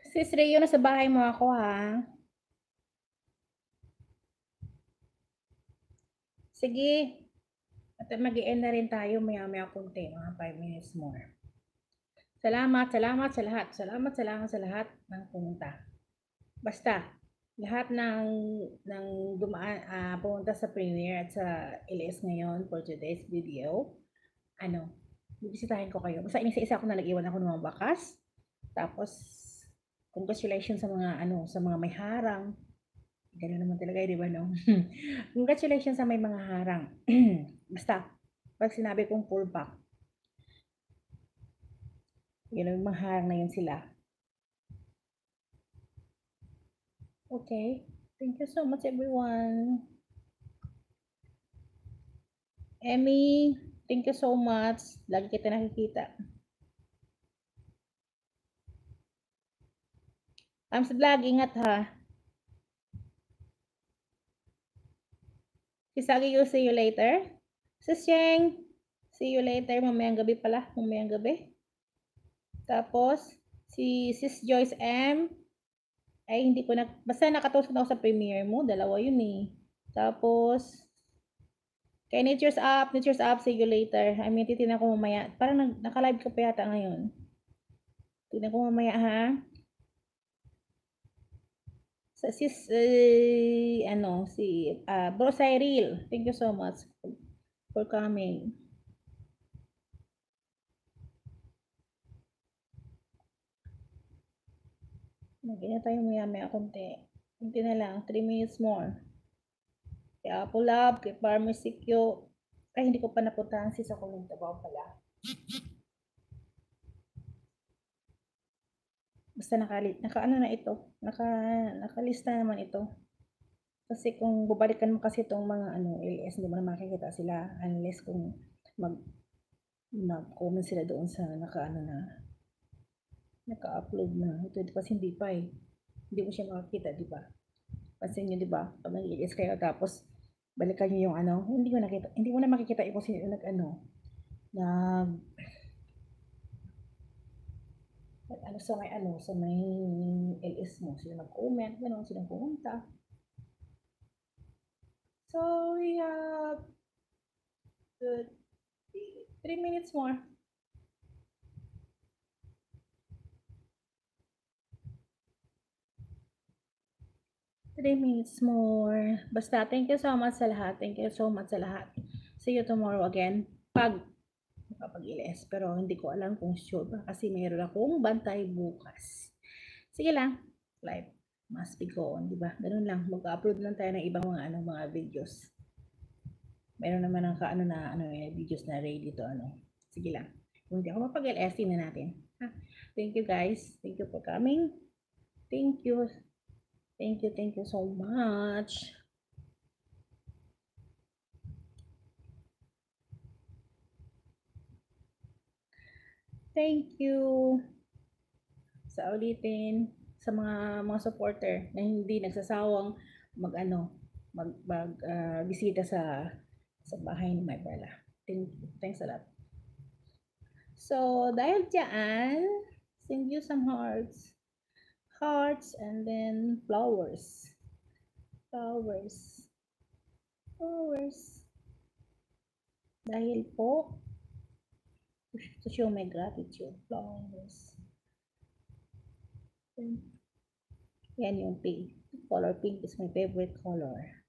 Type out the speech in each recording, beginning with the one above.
Sis Rio, nasa bahay mo ako ha. Sige. At mag-i-end na rin tayo maya-maya konti, mga 5 minutes more. Salamat sa lahat. Salamat sa lahat ng pumunta. Basta, lahat ng dumaan, pumunta sa premiere at sa LS ngayon for today's video, bibisitahin ko kayo. Basta inisa-isa ko na nag-iwan ako ng mga bakas. Tapos, congratulations sa mga may harang. Gano'n naman talaga, di ba, no? Congratulations sa may mga harang. Basta, pag sinabi kong full back, yun, mga harang na yun sila. Okay. Thank you so much, everyone. Emmy, thank you so much. Lagi kita nakikita. Sa vlog, ingat ha. Kisagi, you see you later. Sis Cheng, see you later. Mamayang gabi pala. Mamayang gabi. Tapos, si Sis Joyce M. Ay, hindi ko na, basta nakatusok ako sa premiere mo. Dalawa yun eh. Tapos, kay Nature's Up, see you later. I mean, titignan ko mamaya. Parang naka-live ka pa yata ngayon. Tignan ko mamaya ha. Sa sis, Bro Cyril, thank you so much for coming. Mag-ina tayo maya-maya konti. Konti na lang, 3 minutes more. Kay Apple Lab, kay Pharmacy Q. Ay, hindi ko pa napuntahan si sa Tabaw pala. Basta naka-ano na ito. Nakalista naman ito. Kasi kung babalikan mo kasi itong mga LS, hindi mo na makikita sila unless kung mag-comment sila doon sa naka-upload na. Ito kasi hindi pa eh. Hindi mo siya makikita, di ba? Pansin niyo, di ba? Pag nag-LS kayo tapos balikan niyo yung hindi mo na makikita yung kasi sa may LS mo, sila nag-comment, gano'n, silang pumunta. So, we have 3 minutes more. Three minutes more. Basta, thank you so much sa lahat. Thank you so much sa lahat. See you tomorrow again. Pag makapag-LS. Pero hindi ko alam kung sure ba kasi mayroon akong bantay bukas. Sige lang. Life must be go on, di ba? Ganun lang. Mag-upload lang tayo ng ibang mga videos. Meron naman ang videos na ready to Sige lang. Kung hindi ako mapag-LS, na natin. Ha? Thank you guys. Thank you for coming. Thank you. Thank you so much. Thank you sa ulitin sa mga supporter na hindi nagsasawang bisita sa bahay ni My Bella. Thanks a lot. So, dahil diyan, send you some hearts. Hearts and then flowers. Flowers. Dahil po, to show my gratitude. Flowers. Yan yung pink. Color pink is my favorite color.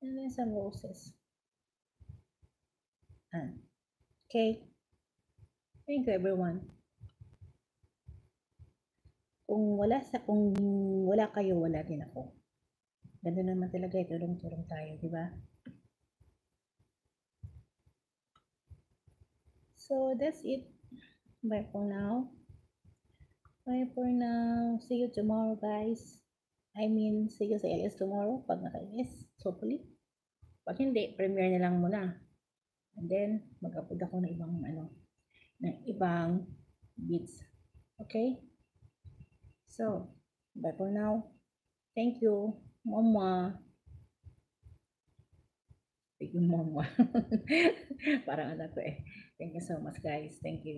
And then some roses. Okay. Thank you everyone. Kung wala kayo, wala din ako. Ganda naman talaga, tulong-tulong tayo, di ba? So, that's it. Bye for now. Bye for now. See you tomorrow, guys. I mean, see you sa LS tomorrow pag naka-LS. Hopefully. Pag hindi, premiere na lang muna. And then, mag-upload ako ng ibang beats. Okay? So, bye for now. Thank you. Mama. Thank you, Mama. Parang anak ko eh. Thank you so much, guys. Thank you.